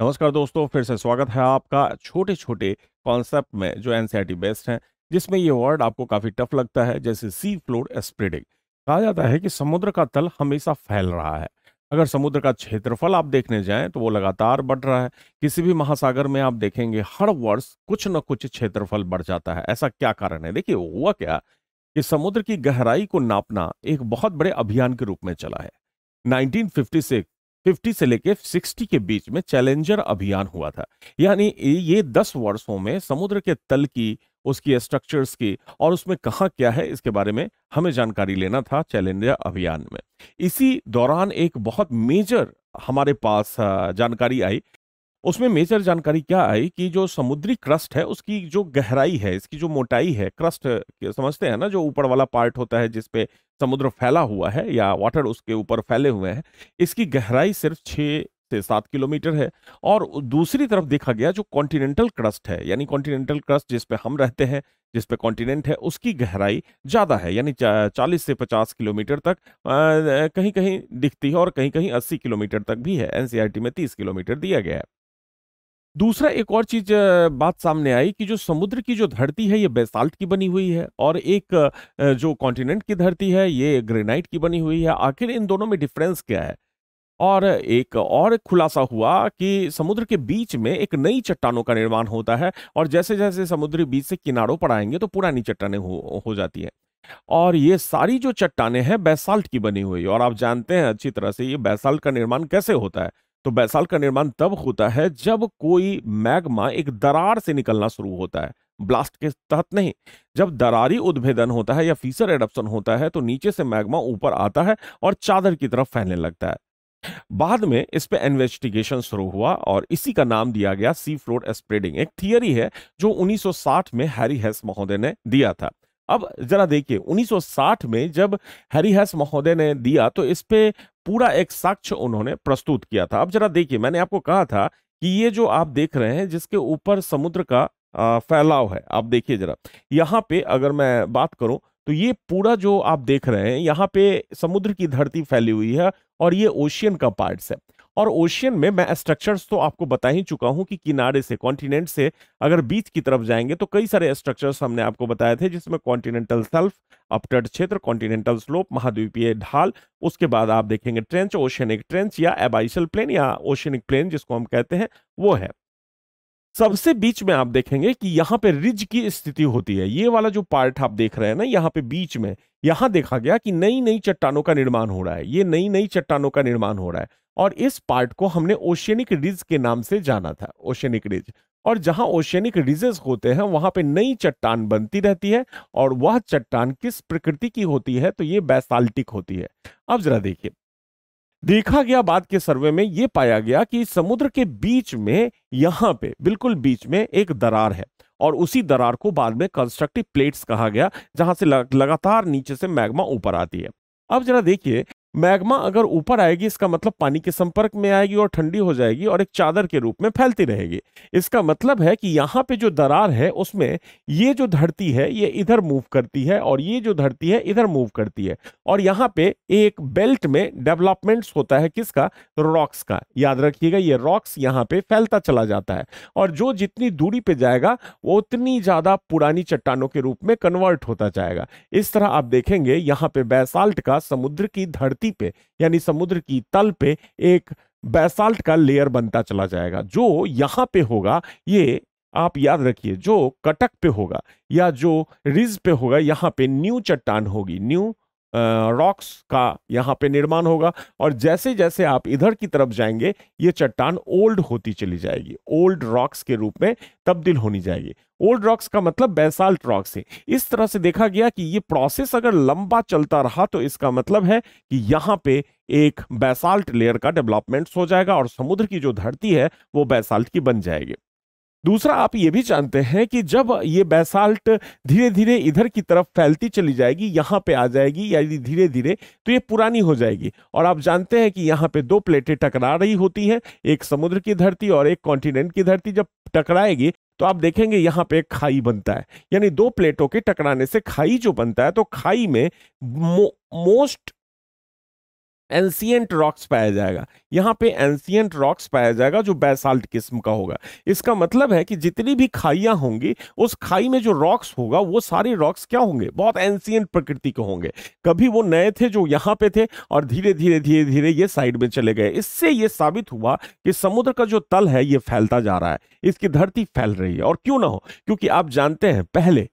नमस्कार दोस्तों, फिर से स्वागत है आपका छोटे-छोटे कॉन्सेप्ट में जो एनसीईआरटी बेस्ड हैं, जिसमें ये वर्ड आपको काफ़ी टफ लगता है, जैसे सी फ्लोर स्प्रेडिंग। कहा जाता है कि समुद्र का तल हमेशा फैल रहा है। अगर समुद्र का क्षेत्रफल आप देखने जाएँ, तो वो लगातार बढ़ रहा है। किसी भी महासागर में आप देखेंगे, हर वर्ष कुछ न कुछ क्षेत्रफल बढ़ जाता है। ऐसा क्या कारण है? देखिए, हुआ क्या कि समुद्र की गहराई को नापना एक बहुत बड़े अभियान के रूप में चला है। 1956 50 से लेके 60 के बीच में चैलेंजर अभियान हुआ था। यानी ये 10 वर्षों में समुद्र के तल की, उसकी स्ट्रक्चर्स की और उसमें कहाँ क्या है इसके बारे में हमें जानकारी लेना था चैलेंजर अभियान में। इसी दौरान एक बहुत मेजर हमारे पास जानकारी आई। उसमें मेजर जानकारी क्या आई कि जो समुद्री क्रस्ट है उसकी जो गहराई है, इसकी जो मोटाई है, क्रस्ट समझते हैं ना, जो ऊपर वाला पार्ट होता है जिस पे समुद्र फैला हुआ है या वाटर उसके ऊपर फैले हुए हैं, इसकी गहराई सिर्फ 6 से 7 किलोमीटर है। और दूसरी तरफ देखा गया जो कॉन्टिनेंटल क्रस्ट है, यानी कॉन्टिनेंटल क्रस्ट जिस पे हम रहते हैं, जिस पे कॉन्टिनेंट है, उसकी गहराई ज्यादा है, यानी 40 से 50 किलोमीटर तक कहीं कहीं दिखती है और कहीं कहीं 80 किलोमीटर तक भी है। एनसीईआरटी में 30 किलोमीटर दिया गया है। दूसरा एक और चीज बात सामने आई कि जो समुद्र की जो धरती है ये बेसाल्ट की बनी हुई है और एक जो कॉन्टिनेंट की धरती है ये ग्रेनाइट की बनी हुई है। आखिर इन दोनों में डिफरेंस क्या है? और एक और खुलासा हुआ कि समुद्र के बीच में एक नई चट्टानों का निर्माण होता है और जैसे जैसे समुद्री बीच से किनारों पर आएंगे तो पुरानी चट्टानें हो जाती है। और ये सारी जो चट्टानें हैं बेसाल्ट की बनी हुई, और आप जानते हैं अच्छी तरह से ये बेसाल्ट का निर्माण कैसे होता है। तो बेसाल्ट का निर्माण तब होता है जब कोई मैग्मा एक दरार से निकलना शुरू होता है, ब्लास्ट के तहत नहीं। जब दरारी उद्भेदन होता है या फीसर एरप्शन होता है तो नीचे से मैग्मा ऊपर आता है और चादर की तरफ फैलने लगता है। बाद में इस पे इन्वेस्टिगेशन शुरू हुआ और इसी का नाम दिया गया सी फ्लोर स्प्रेडिंग। एक थियरी है जो 1960 में हैरी हेस महोदय ने दिया था। अब जरा देखिए, 1960 में जब हैरी हेस महोदय ने दिया तो इस पे पूरा एक साक्ष्य उन्होंने प्रस्तुत किया था। अब जरा देखिए, मैंने आपको कहा था कि ये जो आप देख रहे हैं जिसके ऊपर समुद्र का फैलाव है, आप देखिए जरा यहाँ पे अगर मैं बात करूं तो ये पूरा जो आप देख रहे हैं यहाँ पे समुद्र की धरती फैली हुई है और ये ओशियन का पार्ट्स है। और ओशियन में मैं स्ट्रक्चर्स तो आपको बता ही चुका हूं कि किनारे से, कॉन्टिनेंट से अगर बीच की तरफ जाएंगे तो कई सारे स्ट्रक्चर्स हमने आपको बताए थे, जिसमें कॉन्टिनेंटल सेल्फ, अपतट क्षेत्र, कॉन्टिनेंटल स्लोप, महाद्वीपीय ढाल, उसके बाद आप देखेंगे ट्रेंच, ओशियनिक ट्रेंच या एबाइसल प्लेन या ओशियनिक प्लेन जिसको हम कहते हैं, वो है। सबसे बीच में आप देखेंगे कि यहाँ पे रिज की स्थिति होती है। ये वाला जो पार्ट आप देख रहे हैं ना, यहाँ पे बीच में, यहाँ देखा गया कि नई नई चट्टानों का निर्माण हो रहा है। ये नई नई चट्टानों का निर्माण हो रहा है और इस पार्ट को हमने ओशियनिक रिज के नाम से जाना था, ओशियनिक रिज। और जहां ओशियनिक रिजेस होते हैं वहां पे नई चट्टान बनती रहती है और वह चट्टान किस प्रकृति की होती है? तो ये बैसाल्टिक होती है। अब जरा देखिए, देखा गया बाद के सर्वे में ये पाया गया कि समुद्र के बीच में, यहां पे बिल्कुल बीच में एक दरार है और उसी दरार को बाद में कंस्ट्रक्टिव प्लेट्स कहा गया, जहां से लगातार नीचे से मैग्मा ऊपर आती है। अब जरा देखिए, मैग्मा अगर ऊपर आएगी इसका मतलब पानी के संपर्क में आएगी और ठंडी हो जाएगी और एक चादर के रूप में फैलती रहेगी। इसका मतलब है कि यहाँ पे जो दरार है उसमें ये जो धरती है ये इधर मूव करती है और ये जो धरती है इधर मूव करती है। और यहाँ पे एक बेल्ट में डेवलपमेंट्स होता है, किसका? रॉक्स का। याद रखिएगा, ये रॉक्स यहाँ पे फैलता चला जाता है और जो जितनी दूरी पे जाएगा वो उतनी ज्यादा पुरानी चट्टानों के रूप में कन्वर्ट होता जाएगा। इस तरह आप देखेंगे यहाँ पे बैसाल्ट का समुद्र की धरती पे, यानी समुद्र की तल पे एक बैसाल्ट का लेयर बनता चला जाएगा। जो यहाँ पे होगा, ये आप याद रखिए, जो कटक पे होगा या जो रिज पे होगा, यहाँ पे न्यू चट्टान होगी, न्यू रॉक्स का यहाँ पे निर्माण होगा। और जैसे जैसे आप इधर की तरफ जाएंगे ये चट्टान ओल्ड होती चली जाएगी, ओल्ड रॉक्स के रूप में तब्दील होनी जाएगी। ओल्ड रॉक्स का मतलब बेसाल्ट रॉक्स है। इस तरह से देखा गया कि ये प्रोसेस अगर लंबा चलता रहा तो इसका मतलब है कि यहाँ पे एक बेसाल्ट लेयर का डेवलपमेंट हो जाएगा और समुद्र की जो धरती है वो बेसाल्ट की बन जाएगी। दूसरा, आप ये भी जानते हैं कि जब ये बैसाल्ट धीरे धीरे इधर की तरफ फैलती चली जाएगी, यहां पे आ जाएगी, यानी धीरे धीरे, तो ये पुरानी हो जाएगी। और आप जानते हैं कि यहाँ पे दो प्लेटें टकरा रही होती हैं, एक समुद्र की धरती और एक कॉन्टिनेंट की धरती। जब टकराएगी तो आप देखेंगे यहाँ पे एक खाई बनता है, यानी दो प्लेटों के टकराने से खाई जो बनता है, तो खाई में मोस्ट एंशियंट रॉक्स पाया जाएगा। यहाँ पे एंशियंट रॉक्स पाया जाएगा जो बेसाल्ट किस्म का होगा। इसका मतलब है कि जितनी भी खाइयां होंगी, उस खाई में जो रॉक्स होगा वो सारे रॉक्स क्या होंगे, बहुत एंशियंट प्रकृति के होंगे। कभी वो नए थे जो यहाँ पे थे और धीरे धीरे धीरे धीरे ये साइड में चले गए। इससे ये साबित हुआ कि समुद्र का जो तल है ये फैलता जा रहा है, इसकी धरती फैल रही है। और क्यों ना हो, क्योंकि आप जानते हैं पहले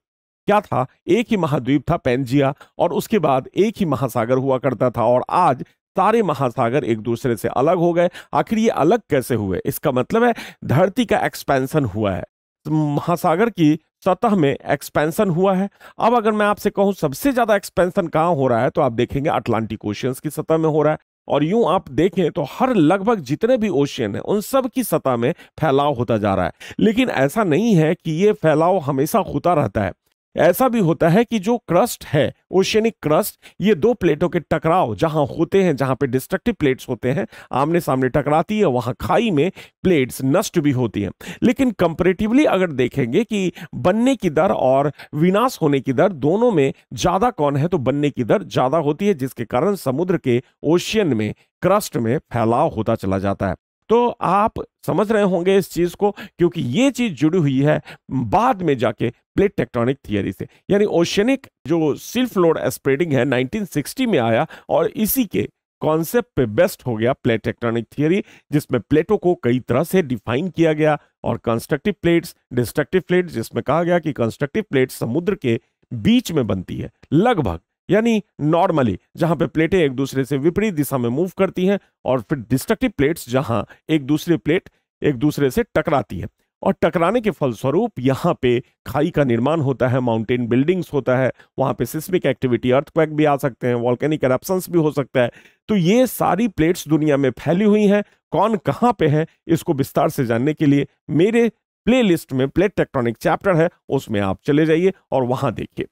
क्या था, एक ही महाद्वीप था पेंजिया, और उसके बाद एक ही महासागर हुआ करता था, और आज सारे महासागर एक दूसरे से अलग हो गए। आखिर ये अलग कैसे हुए? इसका मतलब है धरती का एक्सपेंशन हुआ है, महासागर की सतह में एक्सपेंशन हुआ है। अब अगर मैं आपसे कहूं सबसे ज्यादा एक्सपेंशन कहां हो रहा है, तो आप देखेंगे अटलांटिक ओशियंस की सतह में हो रहा है। और यूं आप देखें तो हर लगभग जितने भी ओशियन है उन सब की सतह में फैलाव होता जा रहा है। लेकिन ऐसा नहीं है कि ये फैलाव हमेशा होता रहता है। ऐसा भी होता है कि जो क्रस्ट है, ओशियनिक क्रस्ट, ये दो प्लेटों के टकराव जहां होते हैं, जहां पे डिस्ट्रक्टिव प्लेट्स होते हैं, आमने सामने टकराती है, वहां खाई में प्लेट्स नष्ट भी होती हैं। लेकिन कंपैरेटिवली अगर देखेंगे कि बनने की दर और विनाश होने की दर दोनों में ज्यादा कौन है, तो बनने की दर ज्यादा होती है, जिसके कारण समुद्र के ओशियन में, क्रस्ट में फैलाव होता चला जाता है। तो आप समझ रहे होंगे इस चीज को, क्योंकि ये चीज जुड़ी हुई है बाद में जाके प्लेट टेक्टोनिक थियरी से। यानी ओशियनिक जो सी फ्लोर स्प्रेडिंग है 1960 में आया, और इसी के कॉन्सेप्ट पे बेस्ट हो गया प्लेट टेक्टोनिक थियरी, जिसमें प्लेटों को कई तरह से डिफाइन किया गया, और कंस्ट्रक्टिव प्लेट्स, डिस्ट्रक्टिव प्लेट्स, जिसमें कहा गया कि कंस्ट्रक्टिव प्लेट समुद्र के बीच में बनती है लगभग, यानी नॉर्मली जहां पे प्लेटें एक दूसरे से विपरीत दिशा में मूव करती हैं, और फिर डिस्ट्रक्टिव प्लेट्स जहां एक दूसरे प्लेट एक दूसरे से टकराती है, और टकराने के फलस्वरूप यहां पे खाई का निर्माण होता है, माउंटेन बिल्डिंग्स होता है, वहां पे सिस्मिक एक्टिविटी, अर्थक्वेक भी आ सकते हैं, वॉल्केनिक एरप्शंस भी हो सकता है। तो ये सारी प्लेट्स दुनिया में फैली हुई हैं। कौन कहां पे है, इसको विस्तार से जानने के लिए मेरे प्ले लिस्ट में प्लेट टेक्टोनिक चैप्टर है, उसमें आप चले जाइए और वहां देखिए।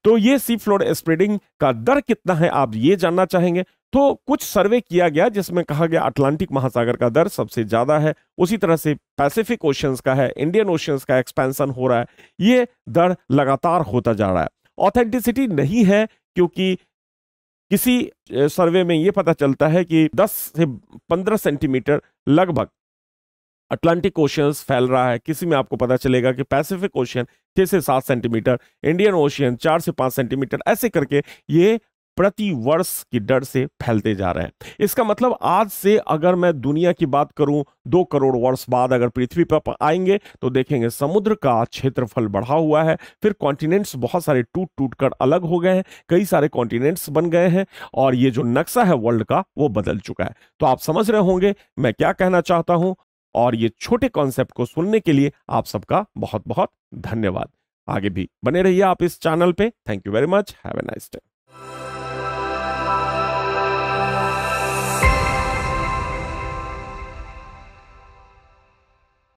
तो ये सी फ्लोर स्प्रेडिंग का दर कितना है, आप ये जानना चाहेंगे, तो कुछ सर्वे किया गया जिसमें कहा गया अटलांटिक महासागर का दर सबसे ज्यादा है, उसी तरह से पैसिफिक ओशियंस का है, इंडियन ओशियंस का एक्सपेंशन हो रहा है, ये दर लगातार होता जा रहा है। ऑथेंटिसिटी नहीं है, क्योंकि किसी सर्वे में ये पता चलता है कि 10 से 15 सेंटीमीटर लगभग अटलांटिक ओशियंस फैल रहा है, किसी में आपको पता चलेगा कि पैसिफिक ओशियन 6 से 7 सेंटीमीटर, इंडियन ओशियन 4 से 5 सेंटीमीटर, ऐसे करके ये प्रति वर्ष की दर से फैलते जा रहे हैं। इसका मतलब आज से अगर मैं दुनिया की बात करूं, 2 करोड़ वर्ष बाद अगर पृथ्वी पर आएंगे तो देखेंगे समुद्र का क्षेत्रफल बढ़ा हुआ है, फिर कॉन्टिनेंट्स बहुत सारे टूट टूट कर अलग हो गए हैं, कई सारे कॉन्टिनेंट्स बन गए हैं, और ये जो नक्शा है वर्ल्ड का वो बदल चुका है। तो आप समझ रहे होंगे मैं क्या कहना चाहता हूं, और ये छोटे कॉन्सेप्ट को सुनने के लिए आप सबका बहुत बहुत धन्यवाद। आगे भी बने रहिए आप इस चैनल पे। Thank you very much, have a nice day.